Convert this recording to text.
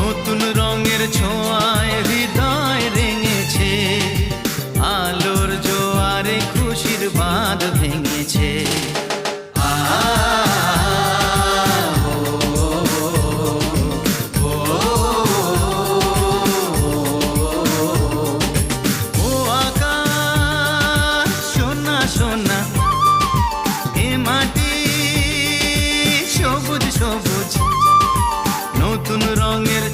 নতুন রঙের ছোঁয়ায় হৃদয় রেঙেছে, আলোর জোয়ারে খুশির বাঁধ ভেঙেছে। ও আকাশ সোনা সোনা, এ মাটি সবুজ সবুজ, নতুন রঙের